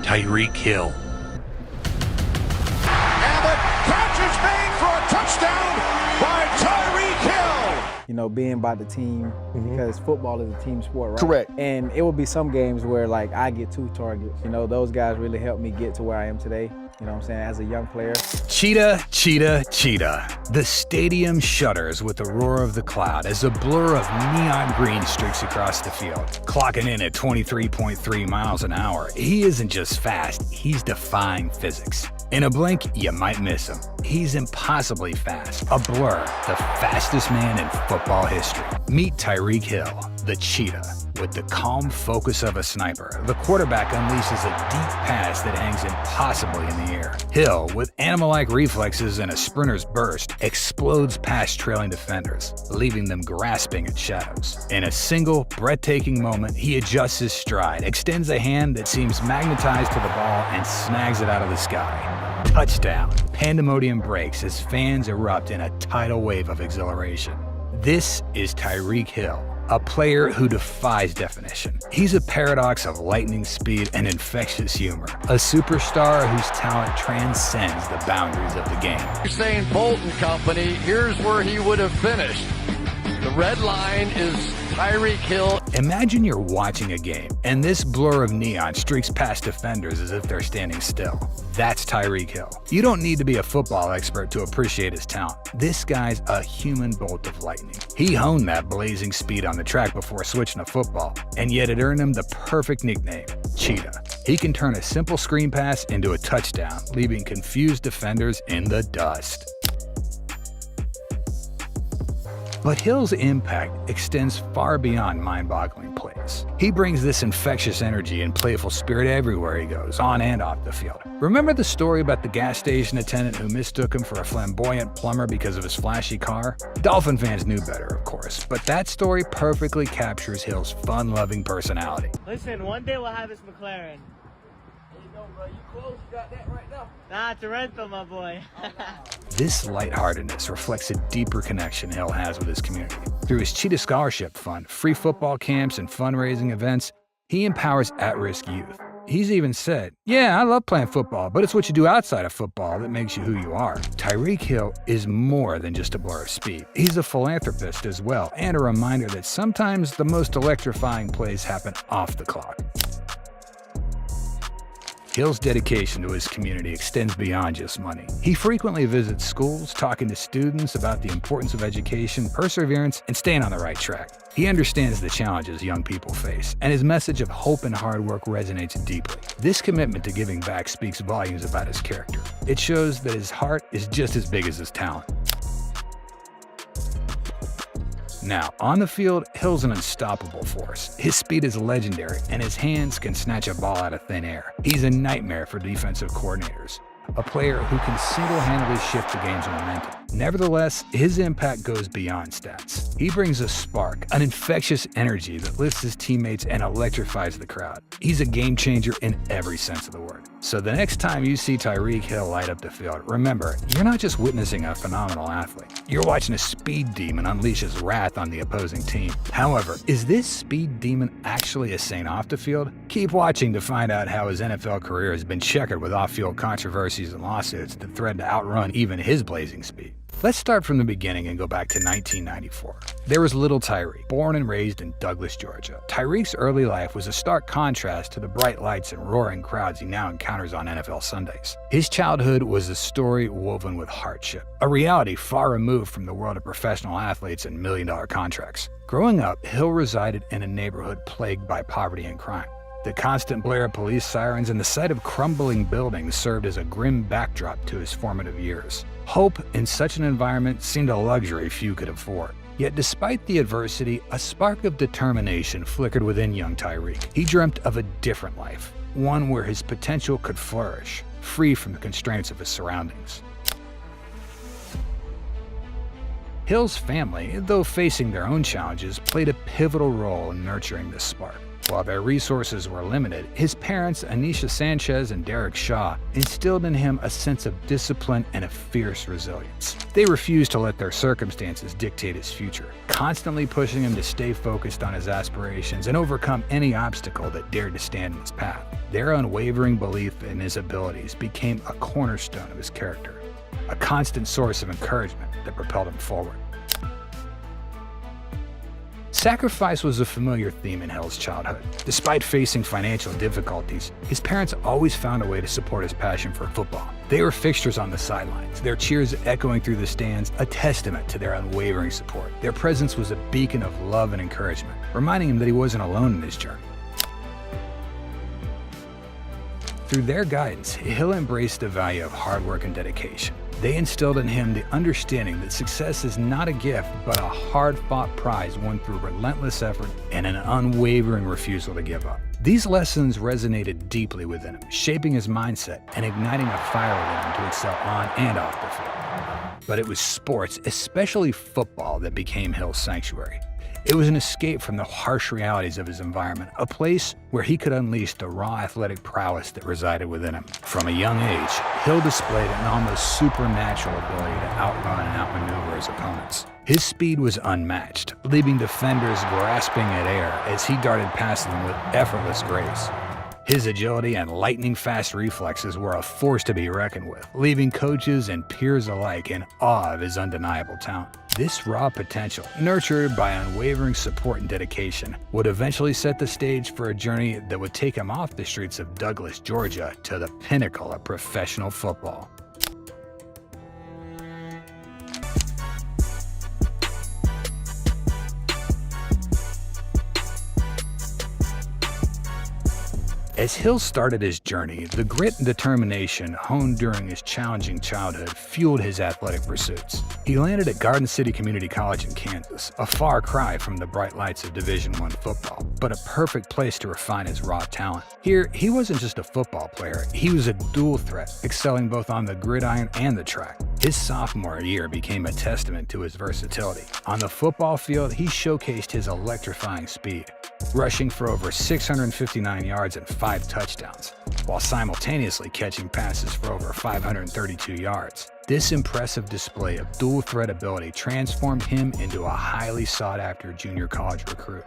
Tyreek Hill. And the catch is made for a touchdown by Tyreek Hill. You know, being by the team, because football is a team sport, right? Correct. And it will be some games where, like, I get 2 targets. You know, those guys really helped me get to where I am today. You know what I'm saying, as a young player. Cheetah, cheetah, cheetah. The stadium shudders with the roar of the cloud as a blur of neon green streaks across the field. Clocking in at 23.3 miles an hour, he isn't just fast, he's defying physics. In a blink, you might miss him. He's impossibly fast, a blur, the fastest man in football history. Meet Tyreek Hill, the cheetah. With the calm focus of a sniper, the quarterback unleashes a deep pass that hangs impossibly in the air. Hill, with animal-like reflexes and a sprinter's burst, explodes past trailing defenders, leaving them grasping at shadows. In a single, breathtaking moment, he adjusts his stride, extends a hand that seems magnetized to the ball, and snags it out of the sky. Touchdown! Pandemonium breaks as fans erupt in a tidal wave of exhilaration. This is Tyreek Hill, a player who defies definition. He's a paradox of lightning speed and infectious humor, a superstar whose talent transcends the boundaries of the game. Usain Bolt and company, here's where he would have finished. The red line is Tyreek Hill. Imagine you're watching a game, and this blur of neon streaks past defenders as if they're standing still. That's Tyreek Hill. You don't need to be a football expert to appreciate his talent. This guy's a human bolt of lightning. He honed that blazing speed on the track before switching to football, and yet it earned him the perfect nickname, Cheetah. He can turn a simple screen pass into a touchdown, leaving confused defenders in the dust. But Hill's impact extends far beyond mind-boggling plays. He brings this infectious energy and playful spirit everywhere he goes, on and off the field. Remember the story about the gas station attendant who mistook him for a flamboyant plumber because of his flashy car? Dolphin fans knew better, of course, but that story perfectly captures Hill's fun-loving personality. Listen, one day we'll have this McLaren. Bro, you close, you got that right now. Nah, it's a rental, my boy. This lightheartedness reflects a deeper connection Hill has with his community. Through his Cheetah Scholarship Fund, free football camps, and fundraising events, he empowers at-risk youth. He's even said, "Yeah, I love playing football, but it's what you do outside of football that makes you who you are." Tyreek Hill is more than just a blur of speed. He's a philanthropist as well, and a reminder that sometimes the most electrifying plays happen off the clock. Hill's dedication to his community extends beyond just money. He frequently visits schools, talking to students about the importance of education, perseverance, and staying on the right track. He understands the challenges young people face, and his message of hope and hard work resonates deeply. This commitment to giving back speaks volumes about his character. It shows that his heart is just as big as his talent. Now, on the field, Hill's an unstoppable force. His speed is legendary, and his hands can snatch a ball out of thin air. He's a nightmare for defensive coordinators, a player who can single-handedly shift the game's momentum. Nevertheless, his impact goes beyond stats. He brings a spark, an infectious energy that lifts his teammates and electrifies the crowd. He's a game changer in every sense of the word. So the next time you see Tyreek Hill light up the field, remember, you're not just witnessing a phenomenal athlete. You're watching a speed demon unleash his wrath on the opposing team. However, is this speed demon actually a saint off the field? Keep watching to find out how his NFL career has been checkered with off-field controversies and lawsuits that threaten to outrun even his blazing speed. Let's start from the beginning and go back to 1994. There was little Tyreek, born and raised in Douglas, Georgia. Tyreek's early life was a stark contrast to the bright lights and roaring crowds he now encounters on NFL Sundays. His childhood was a story woven with hardship, a reality far removed from the world of professional athletes and million-dollar contracts. Growing up, Hill resided in a neighborhood plagued by poverty and crime. The constant blare of police sirens and the sight of crumbling buildings served as a grim backdrop to his formative years. Hope in such an environment seemed a luxury few could afford. Yet despite the adversity, a spark of determination flickered within young Tyreek. He dreamt of a different life, one where his potential could flourish, free from the constraints of his surroundings. Hill's family, though facing their own challenges, played a pivotal role in nurturing this spark. While their resources were limited, his parents, Anisha Sanchez and Derek Shaw, instilled in him a sense of discipline and a fierce resilience. They refused to let their circumstances dictate his future, constantly pushing him to stay focused on his aspirations and overcome any obstacle that dared to stand in his path. Their unwavering belief in his abilities became a cornerstone of his character, a constant source of encouragement that propelled him forward. Sacrifice was a familiar theme in Hill's childhood. Despite facing financial difficulties, his parents always found a way to support his passion for football. They were fixtures on the sidelines, their cheers echoing through the stands, a testament to their unwavering support. Their presence was a beacon of love and encouragement, reminding him that he wasn't alone in his journey. Through their guidance, Hill embraced the value of hard work and dedication. They instilled in him the understanding that success is not a gift, but a hard-fought prize won through relentless effort and an unwavering refusal to give up. These lessons resonated deeply within him, shaping his mindset and igniting a fire within him to excel on and off the field. But it was sports, especially football, that became Hill's sanctuary. It was an escape from the harsh realities of his environment, a place where he could unleash the raw athletic prowess that resided within him. From a young age, Hill displayed an almost supernatural ability to outrun and outmaneuver his opponents. His speed was unmatched, leaving defenders grasping at air as he darted past them with effortless grace. His agility and lightning-fast reflexes were a force to be reckoned with, leaving coaches and peers alike in awe of his undeniable talent. This raw potential, nurtured by unwavering support and dedication, would eventually set the stage for a journey that would take him off the streets of Douglas, Georgia, to the pinnacle of professional football. As Hill started his journey, the grit and determination honed during his challenging childhood fueled his athletic pursuits. He landed at Garden City Community College in Kansas, a far cry from the bright lights of Division I football, but a perfect place to refine his raw talent. Here, he wasn't just a football player, he was a dual threat, excelling both on the gridiron and the track. His sophomore year became a testament to his versatility. On the football field, he showcased his electrifying speed, rushing for over 659 yards and 5 touchdowns, while simultaneously catching passes for over 532 yards. This impressive display of dual-threat ability transformed him into a highly sought-after junior college recruit.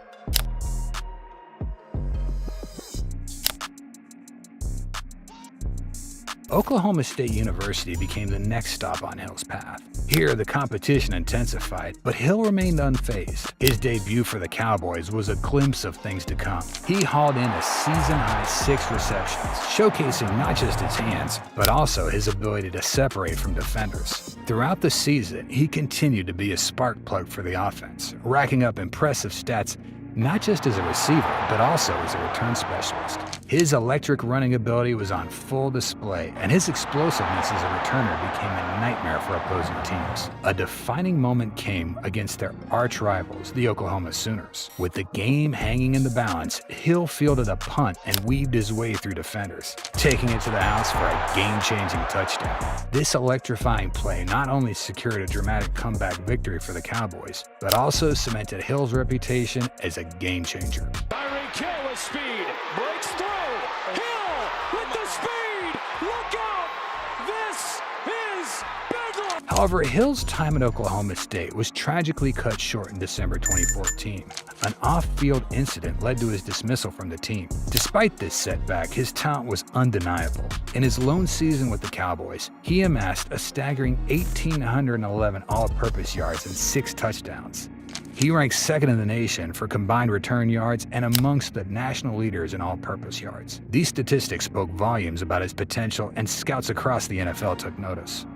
Oklahoma State University became the next stop on Hill's path. Here, the competition intensified, but Hill remained unfazed. His debut for the Cowboys was a glimpse of things to come. He hauled in a season-high 6 receptions, showcasing not just his hands, but also his ability to separate from defenders. Throughout the season, he continued to be a spark plug for the offense, racking up impressive stats not just as a receiver, but also as a return specialist. His electric running ability was on full display, and his explosiveness as a returner became a nightmare for opposing teams. A defining moment came against their arch rivals, the Oklahoma Sooners. With the game hanging in the balance, Hill fielded a punt and weaved his way through defenders, taking it to the house for a game-changing touchdown. This electrifying play not only secured a dramatic comeback victory for the Cowboys, but also cemented Hill's reputation as a game changer. Tyreek Hill with speed, breaks through. Hill with the speed. Look out! This is bedlam. However, Hill's time at Oklahoma State was tragically cut short in December 2014. An off-field incident led to his dismissal from the team. Despite this setback, his talent was undeniable. In his lone season with the Cowboys, he amassed a staggering 1,811 all-purpose yards and 6 touchdowns. He ranks second in the nation for combined return yards and amongst the national leaders in all-purpose yards. These statistics spoke volumes about his potential, and scouts across the NFL took notice.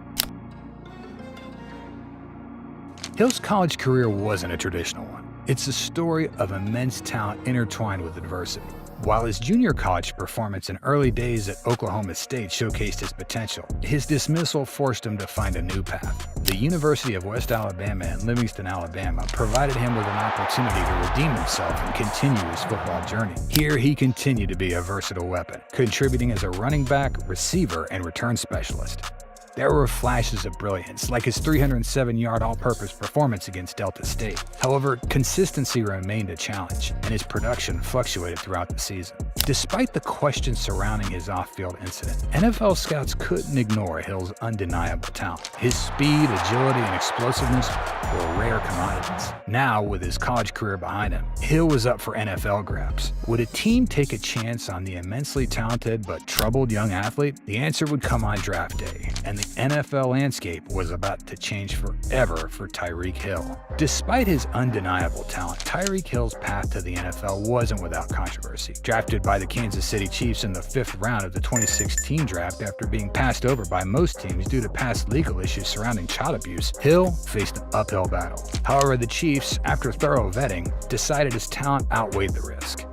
Hill's college career wasn't a traditional one. It's a story of immense talent intertwined with adversity. While his junior college performance and early days at Oklahoma State showcased his potential, his dismissal forced him to find a new path. The University of West Alabama in Livingston, Alabama provided him with an opportunity to redeem himself and continue his football journey. Here, he continued to be a versatile weapon, contributing as a running back, receiver, and return specialist. There were flashes of brilliance, like his 307-yard all-purpose performance against Delta State. However, consistency remained a challenge, and his production fluctuated throughout the season. Despite the questions surrounding his off-field incident, NFL scouts couldn't ignore Hill's undeniable talent. His speed, agility, and explosiveness were rare commodities. Now, with his college career behind him, Hill was up for NFL grabs. Would a team take a chance on the immensely talented but troubled young athlete? The answer would come on draft day, and the NFL landscape was about to change forever for Tyreek Hill. Despite his undeniable talent, Tyreek Hill's path to the NFL wasn't without controversy. Drafted by the Kansas City Chiefs in the 5th round of the 2016 draft after being passed over by most teams due to past legal issues surrounding child abuse, Hill faced an uphill battle. However, the Chiefs, after thorough vetting, decided his talent outweighed the risk.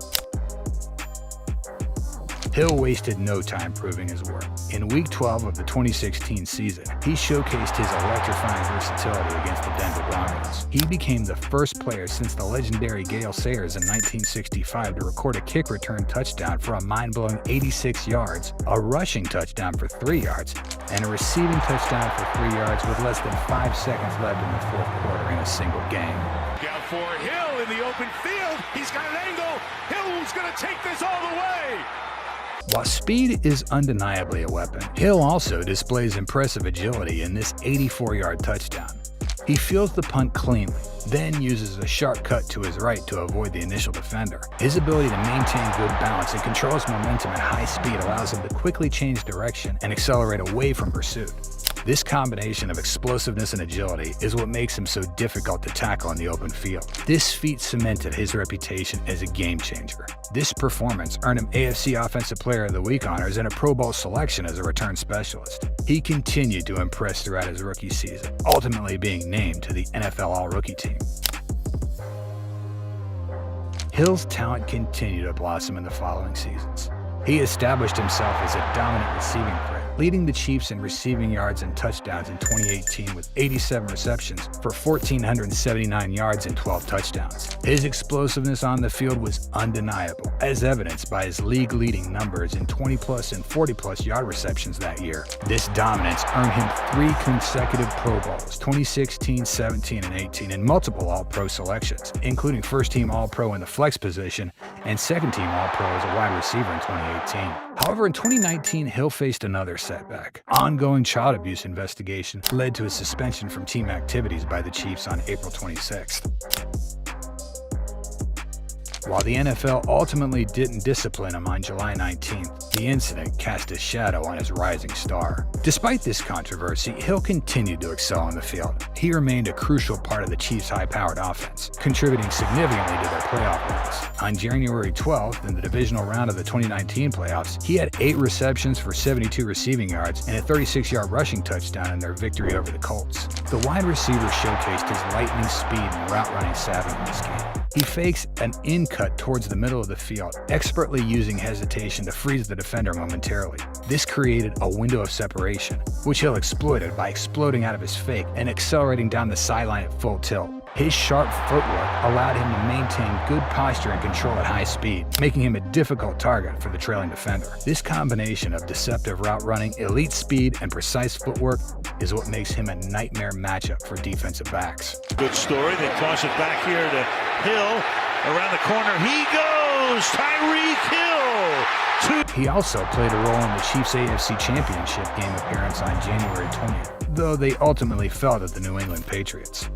Hill wasted no time proving his worth. In Week 12 of the 2016 season, he showcased his electrifying versatility against the Denver Broncos. He became the first player since the legendary Gale Sayers in 1965 to record a kick return touchdown for a mind-blowing 86 yards, a rushing touchdown for 3 yards, and a receiving touchdown for 3 yards with less than 5 seconds left in the 4th quarter in a single game. Down for Hill in the open field. He's got an angle. Hill's going to take this all the way. While speed is undeniably a weapon, Hill also displays impressive agility in this 84-yard touchdown. He fields the punt cleanly, then uses a sharp cut to his right to avoid the initial defender. His ability to maintain good balance and control his momentum at high speed allows him to quickly change direction and accelerate away from pursuit. This combination of explosiveness and agility is what makes him so difficult to tackle in the open field. This feat cemented his reputation as a game changer. This performance earned him AFC Offensive Player of the Week honors and a Pro Bowl selection as a return specialist. He continued to impress throughout his rookie season, ultimately being named to the NFL All-Rookie team. Hill's talent continued to blossom in the following seasons. He established himself as a dominant receiving threat, leading the Chiefs in receiving yards and touchdowns in 2018 with 87 receptions for 1,479 yards and 12 touchdowns. His explosiveness on the field was undeniable, as evidenced by his league-leading numbers in 20-plus and 40-plus yard receptions that year. This dominance earned him 3 consecutive Pro Bowls, 2016, 17, and 18, and multiple All-Pro selections, including first-team All-Pro in the flex position and second-team All-Pro as a wide receiver in 2018. However, in 2019, Hill faced another setback. Ongoing child abuse investigation led to a suspension from team activities by the Chiefs on April 26th. While the NFL ultimately didn't discipline him on July 19th, the incident cast a shadow on his rising star. Despite this controversy, Hill continued to excel on the field. He remained a crucial part of the Chiefs' high-powered offense, contributing significantly to their playoff wins. On January 12th, in the divisional round of the 2019 playoffs, he had 8 receptions for 72 receiving yards and a 36-yard rushing touchdown in their victory over the Colts. The wide receiver showcased his lightning speed and route-running savvy in this game. He fakes an in-cut towards the middle of the field, expertly using hesitation to freeze the defender momentarily. This created a window of separation, which Hill exploited by exploding out of his fake and accelerating down the sideline at full tilt. His sharp footwork allowed him to maintain good posture and control at high speed, making him a difficult target for the trailing defender. This combination of deceptive route running, elite speed, and precise footwork is what makes him a nightmare matchup for defensive backs. Good story. They toss it back here to Hill. Around the corner, he goes! Tyreek Hill! He also played a role in the Chiefs' AFC Championship game appearance on January 20th, though they ultimately fell to the New England Patriots.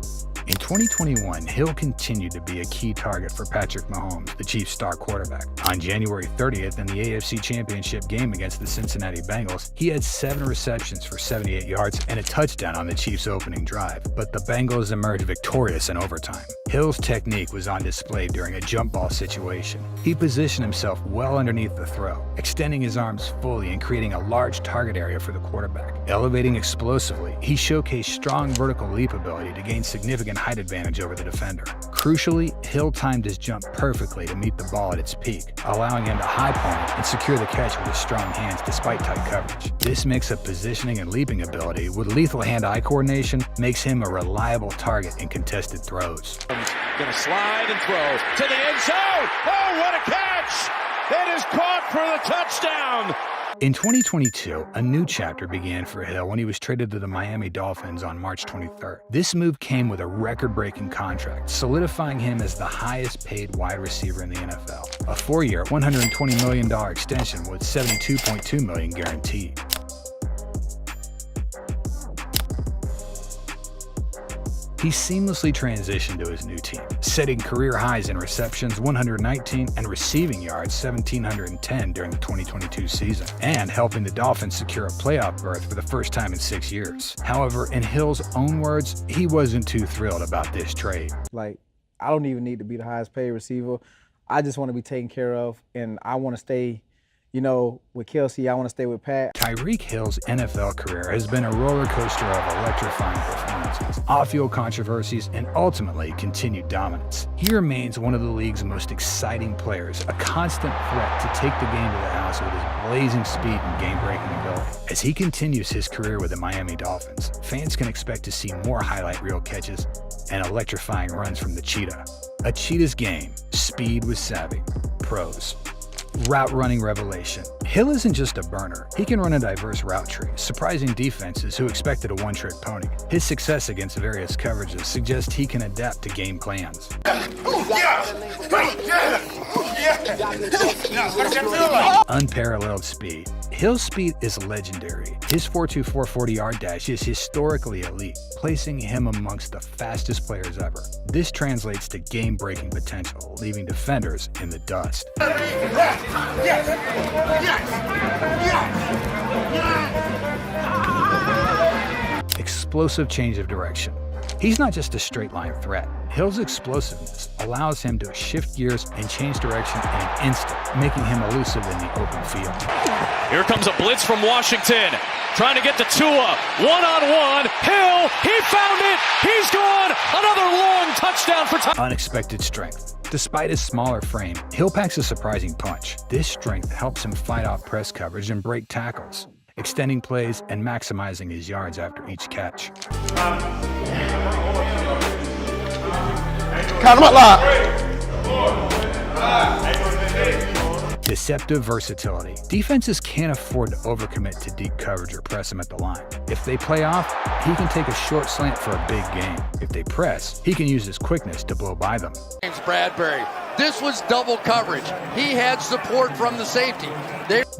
In 2021, Hill continued to be a key target for Patrick Mahomes, the Chiefs' star quarterback. On January 30th, in the AFC Championship game against the Cincinnati Bengals, he had 7 receptions for 78 yards and a touchdown on the Chiefs' opening drive, but the Bengals emerged victorious in overtime. Hill's technique was on display during a jump ball situation. He positioned himself well underneath the throw, extending his arms fully and creating a large target area for the quarterback. Elevating explosively, he showcased strong vertical leap ability to gain significant height advantage over the defender. Crucially, Hill timed his jump perfectly to meet the ball at its peak, allowing him to high point and secure the catch with his strong hands despite tight coverage. This mix of positioning and leaping ability with lethal hand-eye coordination makes him a reliable target in contested throws. Gonna slide and throw to the end zone. Oh, what a catch! It is caught for the touchdown. In 2022, a new chapter began for Hill when he was traded to the Miami Dolphins on March 23rd. This move came with a record-breaking contract, solidifying him as the highest-paid wide receiver in the NFL. A 4-year, $120 million extension with $72.2 million guaranteed. He seamlessly transitioned to his new team, setting career highs in receptions 119 and receiving yards 1,710 during the 2022 season, and helping the Dolphins secure a playoff berth for the first time in 6 years. However, in Hill's own words, he wasn't too thrilled about this trade. Like, I don't even need to be the highest paid receiver. I just want to be taken care of, and I want to stay, you know, with Kelsey. I want to stay with Pat. Tyreek Hill's NFL career has been a roller coaster of electrifying performances, off-field controversies, and ultimately continued dominance. He remains one of the league's most exciting players, a constant threat to take the game to the house with his blazing speed and game-breaking ability. As he continues his career with the Miami Dolphins, fans can expect to see more highlight reel catches and electrifying runs from the Cheetah. A Cheetah's game, speed with savvy. Pros. Route running revelation. Hill isn't just a burner. He can run a diverse route tree, surprising defenses who expected a one-trick pony. His success against various coverages suggests he can adapt to game plans. Unparalleled speed. Hill's speed is legendary. His 4.24 40-yard dash is historically elite, placing him amongst the fastest players ever. This translates to game-breaking potential, leaving defenders in the dust. Explosive change of direction. He's not just a straight-line threat. Hill's explosiveness allows him to shift gears and change direction in an instant, making him elusive in the open field. Here comes a blitz from Washington. Trying to get to Tua. One-on-one. Hill, he found it. He's gone. Another long touchdown for Tyreek. Unexpected strength. Despite his smaller frame, Hill packs a surprising punch. This strength helps him fight off press coverage and break tackles, extending plays and maximizing his yards after each catch. Count him up loud. Deceptive versatility. Defenses can't afford to overcommit to deep coverage or press him at the line. If they play off, he can take a short slant for a big gain. If they press, he can use his quickness to blow by them. James Bradbury. This was double coverage. He had support from the safety.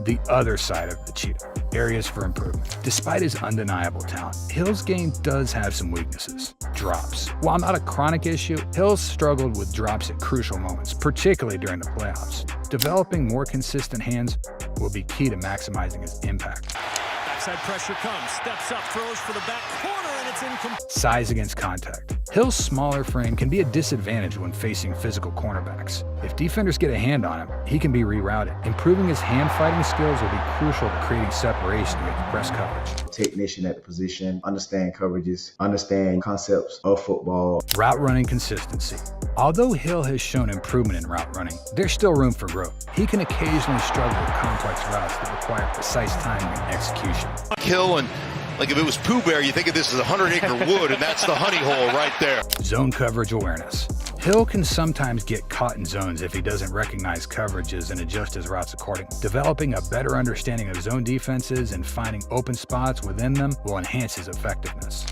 The other side of the Cheetah. Areas for improvement. Despite his undeniable talent, Hill's game does have some weaknesses. Drops. While not a chronic issue, Hill struggled with drops at crucial moments, particularly during the playoffs. Developing more consistent hands will be key to maximizing his impact. Backside pressure comes. Steps up, throws for the back corner, and it's incomplete. Size against contact. Hill's smaller frame can be a disadvantage when facing physical cornerbacks. If defenders get a hand on him, he can be rerouted. Improving his hand-fighting skills will be crucial to creating separation against press coverage. Technician at the position, understand coverages, understand concepts of football. Route running consistency. Although Hill has shown improvement in route running, there's still room for growth. He can occasionally struggle with complex routes that require precise timing and execution. Hill, and like if it was Pooh Bear, you think of this as 100-acre wood, and that's the honey hole right there. Zone coverage awareness. Hill can sometimes get caught in zones if he doesn't recognize coverages and adjust his routes accordingly. Developing a better understanding of zone defenses and finding open spots within them will enhance his effectiveness.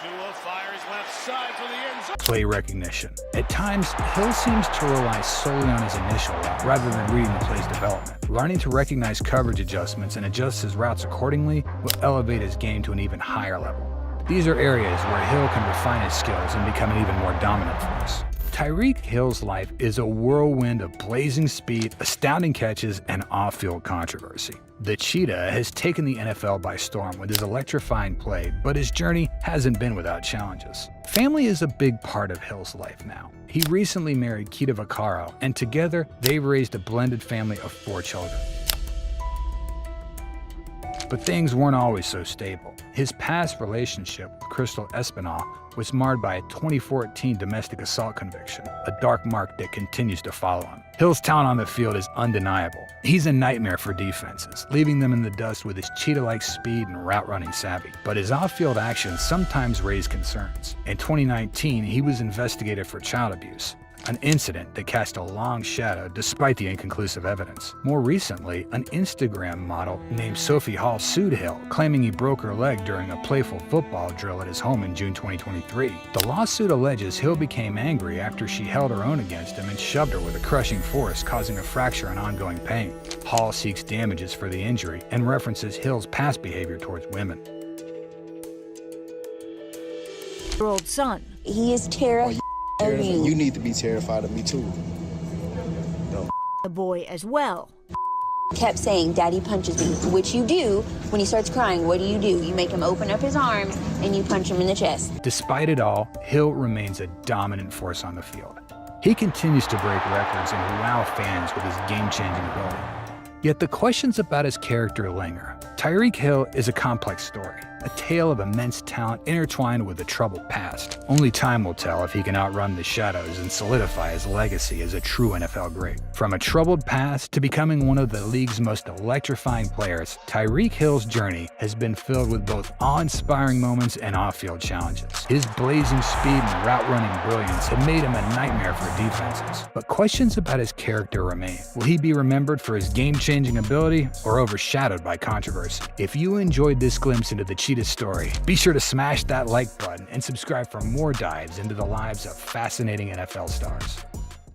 Tua fires left side for the end zone. Play recognition. At times, Hill seems to rely solely on his initial route rather than reading the play's development. Learning to recognize coverage adjustments and adjust his routes accordingly will elevate his game to an even higher level. These are areas where Hill can refine his skills and become an even more dominant force. Tyreek Hill's life is a whirlwind of blazing speed, astounding catches, and off-field controversy. The Cheetah has taken the NFL by storm with his electrifying play, but his journey hasn't been without challenges. Family is a big part of Hill's life now. He recently married Cheetah, and together they've raised a blended family of 4 children. But things weren't always so stable. His past relationship with Crystal Espinal was marred by a 2014 domestic assault conviction, a dark mark that continues to follow him. Hill's talent on the field is undeniable. He's a nightmare for defenses, leaving them in the dust with his cheetah-like speed and route-running savvy. But his off-field actions sometimes raise concerns. In 2019, he was investigated for child abuse. an incident that cast a long shadow despite the inconclusive evidence. More recently, an Instagram model named Sophie Hall sued Hill, claiming he broke her leg during a playful football drill at his home in June 2023. The lawsuit alleges Hill became angry after she held her own against him and shoved her with a crushing force, causing a fracture and ongoing pain. Hall seeks damages for the injury and references Hill's past behavior towards women. Year-old son. He is terrified of you. You need to be terrified of me too. The boy as well. Kept saying, Daddy punches me, which you do. When he starts crying, what do? You make him open up his arms and you punch him in the chest. Despite it all, Hill remains a dominant force on the field. He continues to break records and wow fans with his game-changing ability. Yet the questions about his character linger. Tyreek Hill is a complex story, a tale of immense talent intertwined with a troubled past. Only time will tell if he can outrun the shadows and solidify his legacy as a true NFL great. From a troubled past to becoming one of the league's most electrifying players, Tyreek Hill's journey has been filled with both awe-inspiring moments and off-field challenges. His blazing speed and route-running brilliance have made him a nightmare for defenses. But questions about his character remain. Will he be remembered for his game-changing ability or overshadowed by controversy? If you enjoyed this glimpse into the Cheetah story, be sure to smash that like button and subscribe for more dives into the lives of fascinating NFL stars.